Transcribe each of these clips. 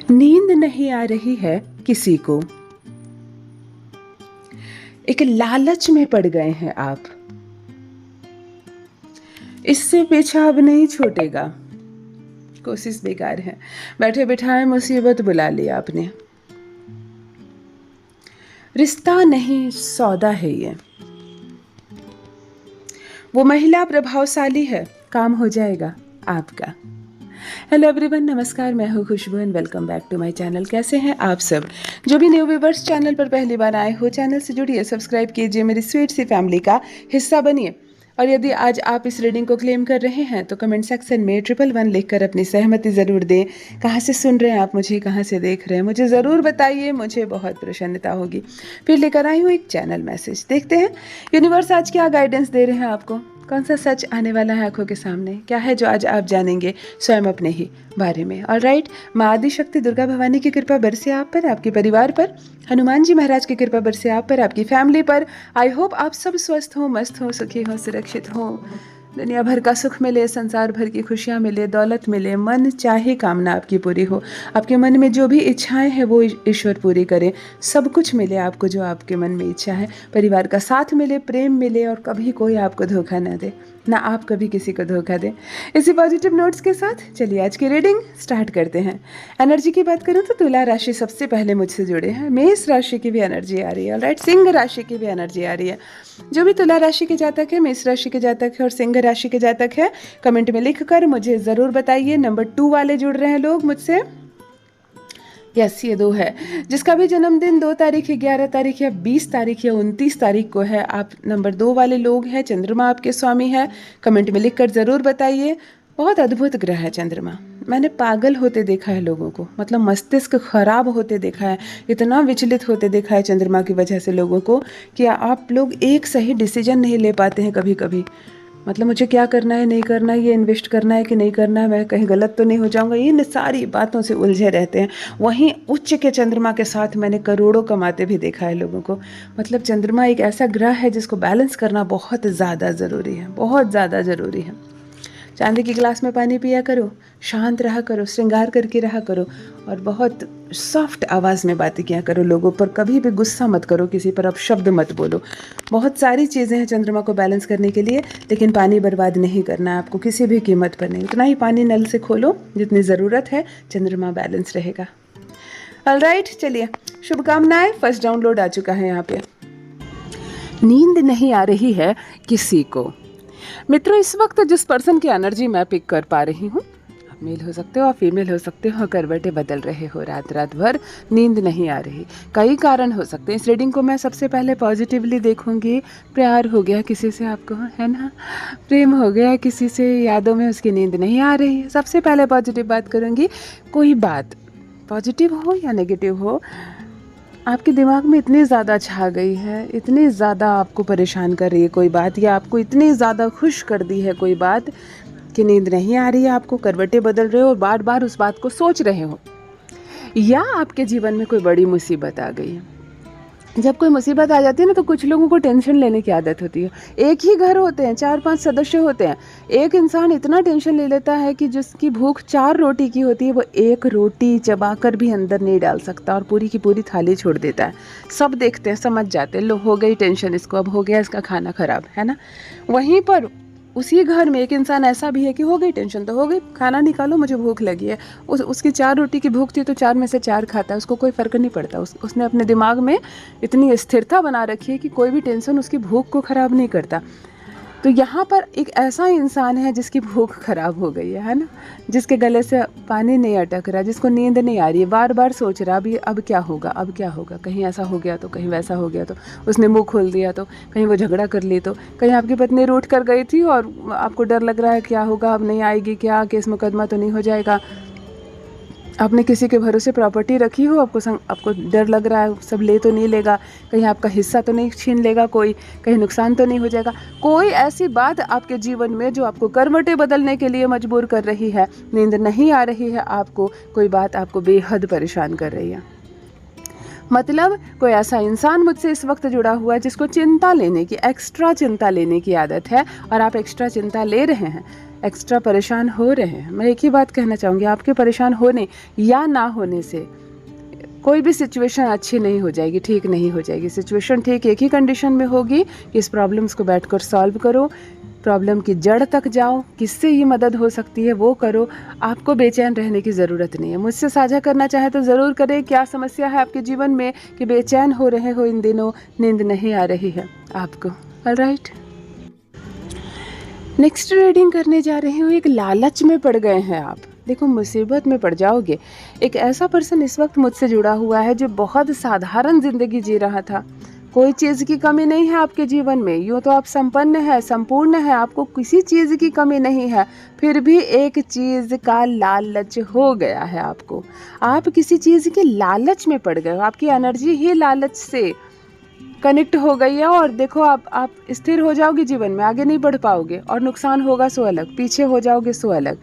नींद नहीं आ रही है किसी को, एक लालच में पड़ गए हैं आप, इससे पीछा अब नहीं छूटेगा, कोशिश बेकार है, बैठे बिठाए मुसीबत बुला ली आपने। रिश्ता नहीं सौदा है ये, वो महिला प्रभावशाली है, काम हो जाएगा आपका। हेलो एवरीवन, नमस्कार, मैं हूँ Khushboo and welcome back to my channel. कैसे हैं आप सब? जो भी न्यू व्यूवर्स चैनल पर पहली बार आए हो, चैनल से जुड़िए, सब्सक्राइब कीजिए, मेरी स्वीट सी फैमिली का हिस्सा बनिए। और यदि आज आप इस रीडिंग को क्लेम कर रहे हैं तो कमेंट सेक्शन में 111 लिखकर अपनी सहमति ज़रूर दें। कहाँ से सुन रहे हैं आप मुझे, कहाँ से देख रहे हैं, मुझे ज़रूर बताइए, मुझे बहुत प्रसन्नता होगी। फिर लेकर आई हूँ एक चैनल मैसेज, देखते हैं यूनिवर्स आज क्या गाइडेंस दे रहे हैं आपको। कौन सा सच आने वाला है आंखों के सामने, क्या है जो आज आप जानेंगे स्वयं अपने ही बारे में। ऑलराइट, माँ आदि शक्ति दुर्गा भवानी की कृपा बरसे आप पर, आपके परिवार पर, हनुमान जी महाराज की कृपा बरसे आप पर, आपकी फैमिली पर। आई होप आप सब स्वस्थ हो, मस्त हो, सुखी हो, सुरक्षित हो, दुनिया भर का सुख मिले, संसार भर की खुशियाँ मिले, दौलत मिले, मन चाहे कामना आपकी पूरी हो, आपके मन में जो भी इच्छाएं हैं वो ईश्वर पूरी करे, सब कुछ मिले आपको जो आपके मन में इच्छा है, परिवार का साथ मिले, प्रेम मिले और कभी कोई आपको धोखा न दे, ना आप कभी किसी को धोखा दें। इसी पॉजिटिव नोट्स के साथ चलिए आज की रीडिंग स्टार्ट करते हैं। एनर्जी की बात करूं तो तुला राशि सबसे पहले मुझसे जुड़े हैं, मेष राशि की भी एनर्जी आ रही है, ऑलराइट, सिंह राशि की भी एनर्जी आ रही है। जो भी तुला राशि के जातक है, मेष राशि के जातक है और सिंह राशि के जातक है, कमेंट में लिख कर मुझे ज़रूर बताइए। नंबर 2 वाले जुड़ रहे हैं लोग मुझसे, यस ये 2 है। जिसका भी जन्मदिन 2 तारीख, 11 तारीख या 20 तारीख या 29 तारीख को है, आप नंबर 2 वाले लोग हैं, चंद्रमा आपके स्वामी है, कमेंट में लिखकर ज़रूर बताइए। बहुत अद्भुत ग्रह है चंद्रमा, मैंने पागल होते देखा है लोगों को, मतलब मस्तिष्क खराब होते देखा है, इतना विचलित होते देखा है चंद्रमा की वजह से लोगों को कि आप लोग एक सही डिसीजन नहीं ले पाते हैं कभी कभी। मतलब मुझे क्या करना है, नहीं करना है, ये इन्वेस्ट करना है कि नहीं करना है, मैं कहीं गलत तो नहीं हो जाऊंगा, इन सारी बातों से उलझे रहते हैं। वहीं उच्च के चंद्रमा के साथ मैंने करोड़ों कमाते भी देखा है लोगों को। मतलब चंद्रमा एक ऐसा ग्रह है जिसको बैलेंस करना बहुत ज़्यादा ज़रूरी है, बहुत ज़्यादा ज़रूरी है। चांदी की गिलास में पानी पिया करो, शांत रहा करो, श्रृंगार करके रहा करो और बहुत सॉफ्ट आवाज़ में बातें किया करो लोगों पर। कभी भी गुस्सा मत करो किसी पर, अब शब्द मत बोलो। बहुत सारी चीज़ें हैं चंद्रमा को बैलेंस करने के लिए, लेकिन पानी बर्बाद नहीं करना है आपको किसी भी कीमत पर नहीं। उतना ही पानी नल से खोलो जितनी ज़रूरत है, चंद्रमा बैलेंस रहेगा। ऑलराइट, चलिए शुभकामनाएं। फर्स्ट डाउनलोड आ चुका है यहाँ पे। नींद नहीं आ रही है किसी को। मित्रों, इस वक्त जिस पर्सन की एनर्जी मैं पिक कर पा रही हूँ, आप मेल हो सकते हो, आप फीमेल हो सकते हो, करवटें बदल रहे हो, रात रात भर नींद नहीं आ रही। कई कारण हो सकते हैं। इस रीडिंग को मैं सबसे पहले पॉजिटिवली देखूंगी। प्यार हो गया किसी से आपको, है ना, प्रेम हो गया किसी से, यादों में उसकी नींद नहीं आ रही है, सबसे पहले पॉजिटिव बात करूँगी। कोई बात पॉजिटिव हो या नेगेटिव हो, आपके दिमाग में इतनी ज़्यादा छा गई है, इतनी ज़्यादा आपको परेशान कर रही है कोई बात, या आपको इतनी ज़्यादा खुश कर दी है कोई बात कि नींद नहीं आ रही है आपको, करवटें बदल रहे हो और बार बार उस बात को सोच रहे हो, या आपके जीवन में कोई बड़ी मुसीबत आ गई है। जब कोई मुसीबत आ जाती है ना तो कुछ लोगों को टेंशन लेने की आदत होती है। एक ही घर होते हैं, 4-5 सदस्य होते हैं, एक इंसान इतना टेंशन ले लेता है कि जिसकी भूख 4 रोटी की होती है वो 1 रोटी चबाकर भी अंदर नहीं डाल सकता और पूरी की पूरी थाली छोड़ देता है। सब देखते हैं, समझ जाते हैं, लो हो गई टेंशन इसको, अब हो गया इसका खाना खराब, है ना। वहीं पर उसी घर में एक इंसान ऐसा भी है कि हो गई टेंशन तो हो गई, खाना निकालो, मुझे भूख लगी है। उसकी 4 रोटी की भूख थी तो 4 में से 4 खाता है, उसको कोई फ़र्क नहीं पड़ता। उसने अपने दिमाग में इतनी स्थिरता बना रखी है कि कोई भी टेंशन उसकी भूख को ख़राब नहीं करता। तो यहाँ पर एक ऐसा इंसान है जिसकी भूख खराब हो गई है ना, जिसके गले से पानी नहीं अटक रहा, जिसको नींद नहीं आ रही है, बार बार सोच रहा अभी अब क्या होगा, अब क्या होगा, कहीं ऐसा हो गया तो, कहीं वैसा हो गया तो, उसने मुंह खोल दिया तो, कहीं वो झगड़ा कर ली तो, कहीं आपकी पत्नी रूठ कर गई थी और आपको डर लग रहा है क्या होगा, अब नहीं आएगी क्या, केस मुकदमा तो नहीं हो जाएगा। आपने किसी के भरोसे प्रॉपर्टी रखी हो, आपको डर लग रहा है सब ले तो नहीं लेगा, कहीं आपका हिस्सा तो नहीं छीन लेगा कोई, कहीं नुकसान तो नहीं हो जाएगा। कोई ऐसी बात आपके जीवन में जो आपको करवटें बदलने के लिए मजबूर कर रही है, नींद नहीं आ रही है आपको, कोई बात आपको बेहद परेशान कर रही है। मतलब कोई ऐसा इंसान मुझसे इस वक्त जुड़ा हुआ है जिसको चिंता लेने की, एक्स्ट्रा चिंता लेने की आदत है और आप एक्स्ट्रा चिंता ले रहे हैं। एक्स्ट्रा परेशान हो रहे हैं, मैं एक ही बात कहना चाहूँगी, आपके परेशान होने या ना होने से कोई भी सिचुएशन अच्छी नहीं हो जाएगी, ठीक नहीं हो जाएगी। सिचुएशन ठीक एक ही कंडीशन में होगी कि इस प्रॉब्लम्स को बैठकर सॉल्व करो, प्रॉब्लम की जड़ तक जाओ, किससे ये मदद हो सकती है वो करो। आपको बेचैन रहने की ज़रूरत नहीं है। मुझसे साझा करना चाहे तो ज़रूर करें, क्या समस्या है आपके जीवन में कि बेचैन हो रहे हो, इन दिनों नींद नहीं आ रही है आपको। ऑलराइट, नेक्स्ट रीडिंग करने जा रही हूँ। एक लालच में पड़ गए हैं आप, देखो मुसीबत में पड़ जाओगे। एक ऐसा पर्सन इस वक्त मुझसे जुड़ा हुआ है जो बहुत साधारण जिंदगी जी रहा था, कोई चीज़ की कमी नहीं है आपके जीवन में, यूँ तो आप संपन्न है, संपूर्ण है, आपको किसी चीज़ की कमी नहीं है, फिर भी एक चीज़ का लालच हो गया है आपको। आप किसी चीज़ के लालच में पड़ गए हो, आपकी एनर्जी ही लालच से कनेक्ट हो गई है। और देखो आप स्थिर हो जाओगे जीवन में, आगे नहीं बढ़ पाओगे, और नुकसान होगा सो अलग, पीछे हो जाओगे सो अलग।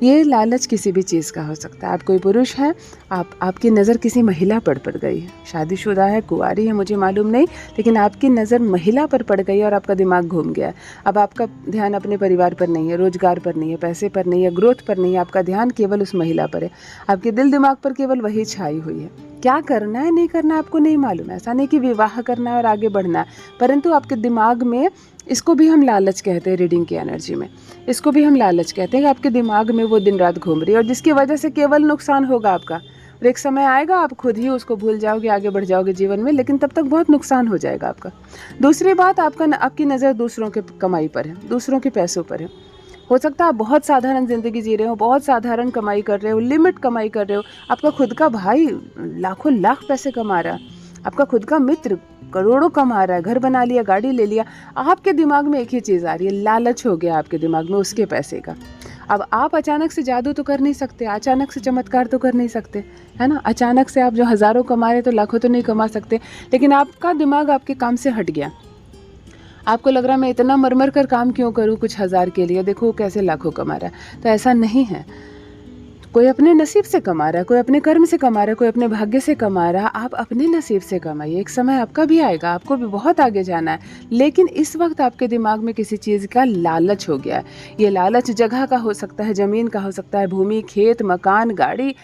ये लालच किसी भी चीज़ का हो सकता है। आप कोई पुरुष हैं, आपकी नज़र किसी महिला पर पड़ गई है, शादीशुदा है, कुंवारी है, मुझे मालूम नहीं, लेकिन आपकी नज़र महिला पर पड़ गई और आपका दिमाग घूम गया। अब आपका ध्यान अपने परिवार पर नहीं है, रोजगार पर नहीं है, पैसे पर नहीं है, ग्रोथ पर नहीं है, आपका ध्यान केवल उस महिला पर है। आपके दिल दिमाग पर केवल वही छाई हुई है। क्या करना है नहीं करना आपको नहीं मालूम है। ऐसा नहीं कि विवाह करना है और आगे बढ़ना है, परंतु आपके दिमाग में, इसको भी हम लालच कहते हैं रीडिंग की एनर्जी में, इसको भी हम लालच कहते हैं कि आपके दिमाग में वो दिन रात घूम रही है और जिसकी वजह से केवल नुकसान होगा आपका। और एक समय आएगा आप खुद ही उसको भूल जाओगे, आगे बढ़ जाओगे जीवन में, लेकिन तब तक बहुत नुकसान हो जाएगा आपका। दूसरी बात, आपकी नज़र दूसरों के कमाई पर है, दूसरों के पैसों पर है। हो सकता है आप बहुत साधारण ज़िंदगी जी रहे हो, बहुत साधारण कमाई कर रहे हो, लिमिट कमाई कर रहे हो, आपका खुद का भाई लाखों लाख पैसे कमा रहा है, आपका खुद का मित्र करोड़ों कमा रहा है, घर बना लिया, गाड़ी ले लिया, आपके दिमाग में एक ही चीज़ आ रही है, लालच हो गया आपके दिमाग में उसके पैसे का। अब आप अचानक से जादू तो कर नहीं सकते, अचानक से चमत्कार तो कर नहीं सकते, है ना। अचानक से आप जो हज़ारों कमा रहे तो लाखों तो नहीं कमा सकते, लेकिन आपका दिमाग आपके काम से हट गया। आपको लग रहा है मैं इतना मर कर काम क्यों करूं कुछ हज़ार के लिए, देखो कैसे लाखों कमा रहा है। तो ऐसा नहीं है, कोई अपने नसीब से कमा रहा है, कोई अपने कर्म से कमा रहा है, कोई अपने भाग्य से कमा रहा है। आप अपने नसीब से कमाइए, एक समय आपका भी आएगा, आपको भी बहुत आगे जाना है। लेकिन इस वक्त आपके दिमाग में किसी चीज़ का लालच हो गया है। ये लालच जगह का हो सकता है, ज़मीन का हो सकता है, भूमि, खेत, मकान, गाड़ी,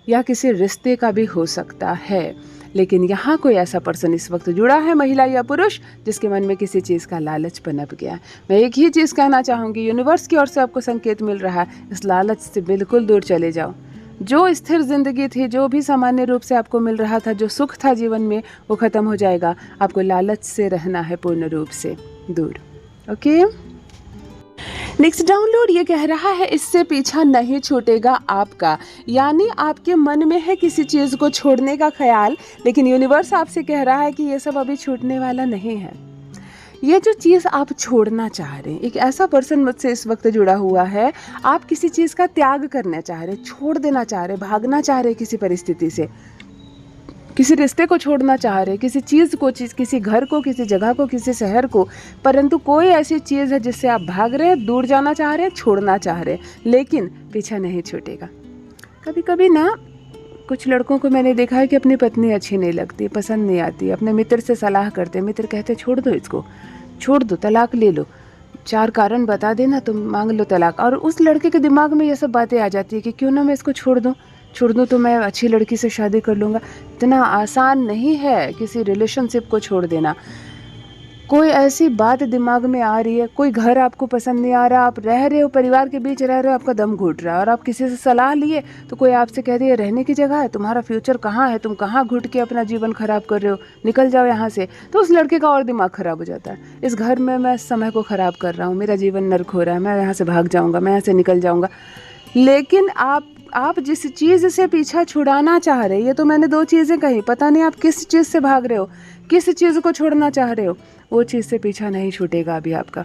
या किसी रिश्ते का भी हो सकता है। लेकिन यहाँ कोई ऐसा पर्सन इस वक्त जुड़ा है, महिला या पुरुष, जिसके मन में किसी चीज़ का लालच पनप गया है। मैं एक ही चीज़ कहना चाहूँगी, यूनिवर्स की ओर से आपको संकेत मिल रहा है, इस लालच से बिल्कुल दूर चले जाओ। जो स्थिर जिंदगी थी, जो भी सामान्य रूप से आपको मिल रहा था, जो सुख था जीवन में, वो ख़त्म हो जाएगा। आपको लालच से रहना है पूर्ण रूप से दूर। ओके, नेक्स्ट डाउनलोड ये कह रहा है, इससे पीछा नहीं छूटेगा आपका। यानी आपके मन में है किसी चीज़ को छोड़ने का ख्याल, लेकिन यूनिवर्स आपसे कह रहा है कि ये सब अभी छूटने वाला नहीं है। ये जो चीज़ आप छोड़ना चाह रहे हैं, एक ऐसा पर्सन मुझसे इस वक्त जुड़ा हुआ है, आप किसी चीज़ का त्याग करना चाह रहे, छोड़ देना चाह रहे, भागना चाह रहे किसी परिस्थिति से, किसी रिश्ते को छोड़ना चाह रहे, किसी चीज़ को, किसी घर को, किसी जगह को, किसी शहर को, परंतु कोई ऐसी चीज़ है जिससे आप भाग रहे हैं, दूर जाना चाह रहे हैं, छोड़ना चाह रहे, लेकिन पीछा नहीं छूटेगा। कभी कभी ना कुछ लड़कों को मैंने देखा है कि अपनी पत्नी अच्छी नहीं लगती, पसंद नहीं आती, अपने मित्र से सलाह करते, मित्र कहते छोड़ दो इसको, छोड़ दो, तलाक ले लो, 4 कारण बता देना, तुम मांग लो तलाक। और उस लड़के के दिमाग में ये सब बातें आ जाती है कि क्यों ना मैं इसको छोड़ दूँ तो मैं अच्छी लड़की से शादी कर लूँगा। इतना आसान नहीं है किसी रिलेशनशिप को छोड़ देना। कोई ऐसी बात दिमाग में आ रही है, कोई घर आपको पसंद नहीं आ रहा, आप रह रहे हो, परिवार के बीच रह रहे हो, आपका दम घुट रहा है, और आप किसी से सलाह लिए तो कोई आपसे कह दिया रहने की जगह है, तुम्हारा फ्यूचर कहाँ है, तुम कहाँ घुट के अपना जीवन खराब कर रहे हो, निकल जाओ यहाँ से। तो उस लड़के का और दिमाग खराब हो जाता है, इस घर में मैं समय को ख़राब कर रहा हूँ, मेरा जीवन नर्क हो रहा है, मैं यहाँ से भाग जाऊँगा, मैं यहाँ से निकल जाऊँगा। लेकिन आप जिस चीज़ से पीछा छुड़ाना चाह रहे, ये तो मैंने 2 चीज़ें कही, पता नहीं आप किस चीज़ से भाग रहे हो, किस चीज़ को छोड़ना चाह रहे हो, वो चीज़ से पीछा नहीं छूटेगा, अभी आपका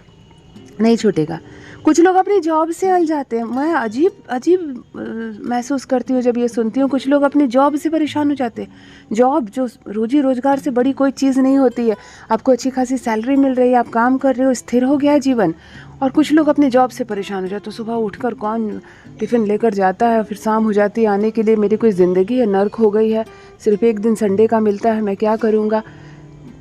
नहीं छूटेगा। कुछ लोग अपनी जॉब से हल जाते हैं, मैं अजीब महसूस करती हूँ जब ये सुनती हूँ। कुछ लोग अपनी जॉब से परेशान हो जाते हैं। जॉब जो रोजी रोजगार से बड़ी कोई चीज़ नहीं होती है, आपको अच्छी खासी सैलरी मिल रही है, आप काम कर रहे हो, स्थिर हो गया है जीवन। और कुछ लोग अपनी जॉब से परेशान हो जाते, तो सुबह उठकर कौन टिफ़िन लेकर जाता है, फिर शाम हो जाती है आने के लिए, मेरी कोई ज़िंदगी है, नर्क हो गई है, सिर्फ एक दिन संडे का मिलता है, मैं क्या करूँगा।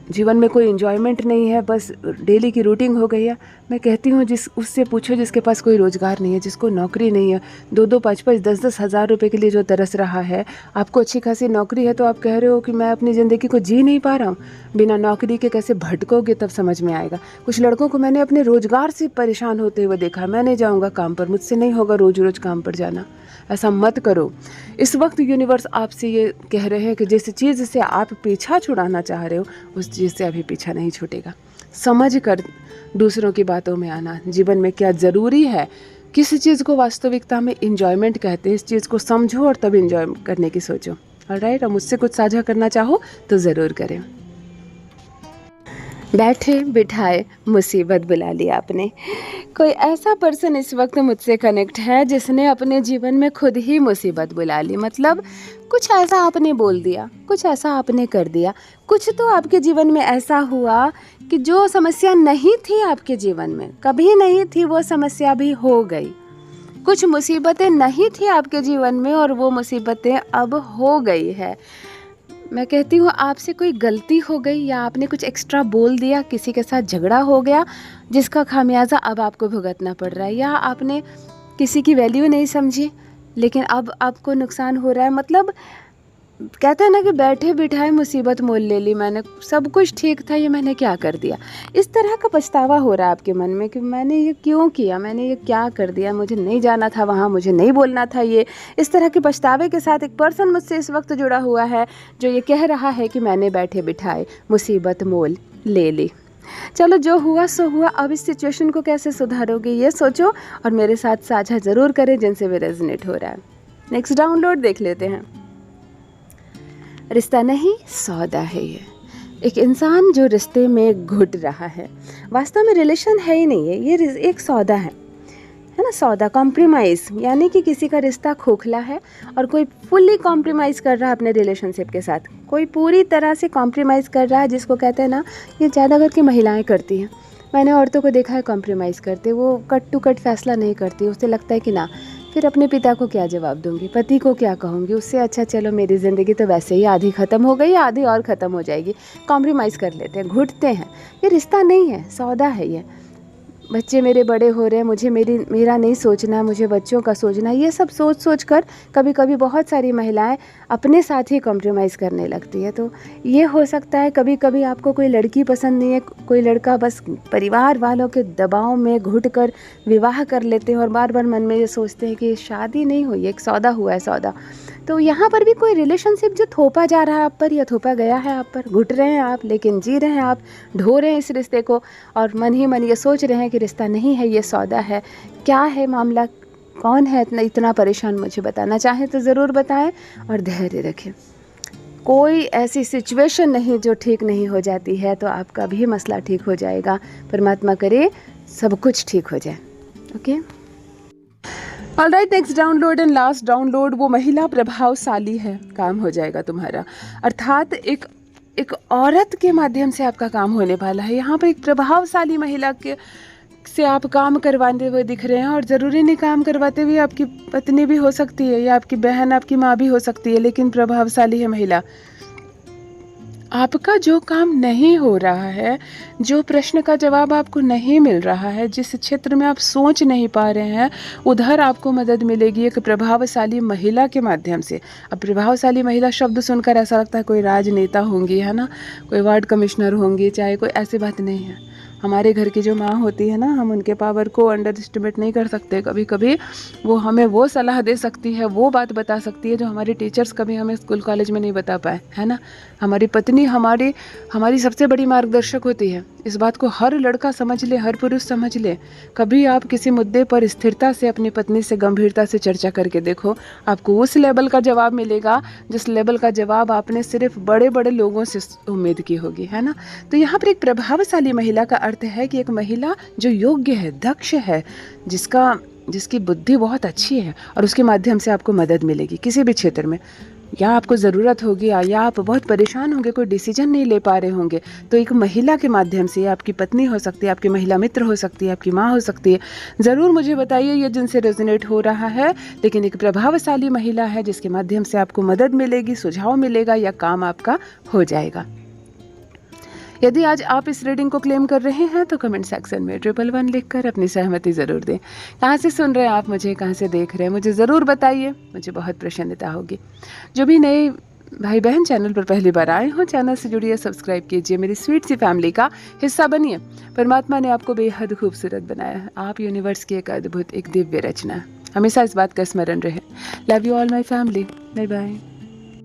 जीवन में कोई एंजॉयमेंट नहीं है, बस डेली की रूटीन हो गई है। मैं कहती हूँ उससे पूछो जिसके पास कोई रोज़गार नहीं है, जिसको नौकरी नहीं है, 2-2, 5-5, 10-10 हज़ार रुपये के लिए जो तरस रहा है। आपको अच्छी खासी नौकरी है तो आप कह रहे हो कि मैं अपनी ज़िंदगी को जी नहीं पा रहा हूँ। बिना नौकरी के कैसे भटकोगे तब समझ में आएगा। कुछ लड़कों को मैंने अपने रोज़गार से परेशान होते हुए देखा। मैं नहीं जाऊँगा काम पर, मुझसे नहीं होगा रोज़ रोज़ काम पर जाना। ऐसा मत करो। इस वक्त यूनिवर्स आपसे ये कह रहे हैं कि जिस चीज़ से आप पीछा छुड़ाना चाह रहे हो उस चीज़ से अभी पीछा नहीं छूटेगा। समझ कर दूसरों की बातों में आना, जीवन में क्या ज़रूरी है, किसी चीज़ को वास्तविकता में इंजॉयमेंट कहते हैं, इस चीज़ को समझो और तब इंजॉय करने की सोचो। ऑलराइट, और मुझसे कुछ साझा करना चाहो तो ज़रूर करें। बैठे बिठाए मुसीबत बुला ली आपने। कोई ऐसा पर्सन इस वक्त मुझसे कनेक्ट है जिसने अपने जीवन में खुद ही मुसीबत बुला ली। मतलब कुछ ऐसा आपने बोल दिया, कुछ ऐसा आपने कर दिया, कुछ तो आपके जीवन में ऐसा हुआ कि जो समस्या नहीं थी आपके जीवन में, कभी नहीं थी, वो समस्या भी हो गई। कुछ मुसीबतें नहीं थी आपके जीवन में और वो मुसीबतें अब हो गई है। मैं कहती हूँ आपसे कोई गलती हो गई या आपने कुछ एक्स्ट्रा बोल दिया, किसी के साथ झगड़ा हो गया जिसका खामियाजा अब आपको भुगतना पड़ रहा है, या आपने किसी की वैल्यू नहीं समझी लेकिन अब आपको नुकसान हो रहा है। मतलब कहते हैं ना कि बैठे बिठाए मुसीबत मोल ले ली मैंने, सब कुछ ठीक था, ये मैंने क्या कर दिया। इस तरह का पछतावा हो रहा है आपके मन में कि मैंने ये क्यों किया, मैंने ये क्या कर दिया, मुझे नहीं जाना था वहाँ, मुझे नहीं बोलना था ये। इस तरह के पछतावे के साथ एक पर्सन मुझसे इस वक्त जुड़ा हुआ है जो ये कह रहा है कि मैंने बैठे बिठाए मुसीबत मोल ले ली। चलो जो हुआ सो हुआ, अब इस सिचुएशन को कैसे सुधारोगे ये सोचो और मेरे साथ साझा ज़रूर करें जिनसे भी रेजोनेट हो रहा है। नेक्स्ट डाउनलोड देख लेते हैं। रिश्ता नहीं सौदा है ये। एक इंसान जो रिश्ते में घुट रहा है, वास्तव में रिलेशन है ही नहीं है, ये एक सौदा है ना। सौदा, कॉम्प्रोमाइज़, यानी कि किसी का रिश्ता खोखला है और कोई फुल्ली कॉम्प्रोमाइज़ कर रहा है अपने रिलेशनशिप के साथ। कोई पूरी तरह से कॉम्प्रोमाइज़ कर रहा है, जिसको कहते हैं ना, ये ज़्यादा करके महिलाएं करती हैं। मैंने औरतों को देखा है कॉम्प्रोमाइज़ करते, वो कट टू कट फैसला नहीं करती। उसे लगता है कि ना, फिर अपने पिता को क्या जवाब दूंगी, पति को क्या कहूँगी, उससे अच्छा चलो मेरी ज़िंदगी तो वैसे ही आधी ख़त्म हो गई, आधी और ख़त्म हो जाएगी। कॉम्प्रोमाइज़ कर लेते हैं, घुटते हैं। ये रिश्ता नहीं है, सौदा है ये। बच्चे मेरे बड़े हो रहे हैं, मुझे मेरा नहीं सोचना, मुझे बच्चों का सोचना, ये सब सोच कर कभी कभी बहुत सारी महिलाएं अपने साथ ही कॉम्प्रोमाइज़ करने लगती है। तो ये हो सकता है कभी कभी आपको कोई लड़की पसंद नहीं है, कोई लड़का, बस परिवार वालों के दबाव में घुट कर विवाह कर लेते हैं और बार बार मन में ये सोचते हैं कि शादी नहीं हुई, एक सौदा हुआ है, सौदा। तो यहाँ पर भी कोई रिलेशनशिप जो थोपा जा रहा है आप पर या थोपा गया है आप पर, घुट रहे हैं आप लेकिन जी रहे हैं आप, ढो रहे हैं इस रिश्ते को और मन ही मन ये सोच रहे हैं कि रिश्ता नहीं है, ये सौदा है। क्या है मामला, कौन है इतना परेशान, मुझे बताना चाहें तो ज़रूर बताएं और धैर्य रखें। कोई ऐसी सिचुएशन नहीं जो ठीक नहीं हो जाती है, तो आपका भी मसला ठीक हो जाएगा। परमात्मा करे सब कुछ ठीक हो जाए। Okay, alright, next download and last download. वो महिला प्रभावशाली है, काम हो जाएगा तुम्हारा। अर्थात एक औरत के माध्यम से आपका काम होने वाला है। यहाँ पर एक प्रभावशाली महिला के से आप काम करवाते हुए दिख रहे हैं, और ज़रूरी नहीं काम करवाते हुए आपकी पत्नी भी हो सकती है या आपकी बहन, आपकी माँ भी हो सकती है, लेकिन प्रभावशाली है महिला। आपका जो काम नहीं हो रहा है, जो प्रश्न का जवाब आपको नहीं मिल रहा है, जिस क्षेत्र में आप सोच नहीं पा रहे हैं, उधर आपको मदद मिलेगी एक प्रभावशाली महिला के माध्यम से। अब प्रभावशाली महिला शब्द सुनकर ऐसा लगता है कोई राजनेता होंगी, है ना, कोई वार्ड कमिश्नर होंगी, चाहे कोई, ऐसी बात नहीं है। हमारे घर की जो माँ होती है ना, हम उनके पावर को अंडर एस्टिमेट नहीं कर सकते। कभी कभी वो हमें वो सलाह दे सकती है, वो बात बता सकती है जो हमारे टीचर्स कभी हमें स्कूल कॉलेज में नहीं बता पाए, है ना। हमारी पत्नी हमारी सबसे बड़ी मार्गदर्शक होती है। इस बात को हर लड़का समझ ले, हर पुरुष समझ ले। कभी आप किसी मुद्दे पर स्थिरता से अपनी पत्नी से गंभीरता से चर्चा करके देखो, आपको उस लेवल का जवाब मिलेगा जिस लेवल का जवाब आपने सिर्फ बड़े बड़े लोगों से उम्मीद की होगी, है ना। तो यहाँ पर एक प्रभावशाली महिला का अर्थ है कि एक महिला जो योग्य है, दक्ष है, जिसकी बुद्धि बहुत अच्छी है, और उसके माध्यम से आपको मदद मिलेगी किसी भी क्षेत्र में। या आपको ज़रूरत होगी या आप बहुत परेशान होंगे, कोई डिसीजन नहीं ले पा रहे होंगे, तो एक महिला के माध्यम से, आपकी पत्नी हो सकती है, आपकी महिला मित्र हो सकती है, आपकी माँ हो सकती है। ज़रूर मुझे बताइए ये जिनसे रेजोनेट हो रहा है, लेकिन एक प्रभावशाली महिला है जिसके माध्यम से आपको मदद मिलेगी, सुझाव मिलेगा या काम आपका हो जाएगा। यदि आज आप इस रीडिंग को क्लेम कर रहे हैं तो कमेंट सेक्शन में 111 लिखकर अपनी सहमति ज़रूर दें। कहाँ से सुन रहे हैं आप मुझे, कहाँ से देख रहे हैं, मुझे ज़रूर बताइए, मुझे बहुत प्रसन्नता होगी। जो भी नए भाई बहन चैनल पर पहली बार आए हो, चैनल से जुड़िए, सब्सक्राइब कीजिए, मेरी स्वीट सी फैमिली का हिस्सा बनिए। परमात्मा ने आपको बेहद खूबसूरत बनाया है, आप यूनिवर्स की एक अद्भुत, एक दिव्य रचना। हमेशा इस बात का स्मरण रहे। Love you all my family. Bye bye.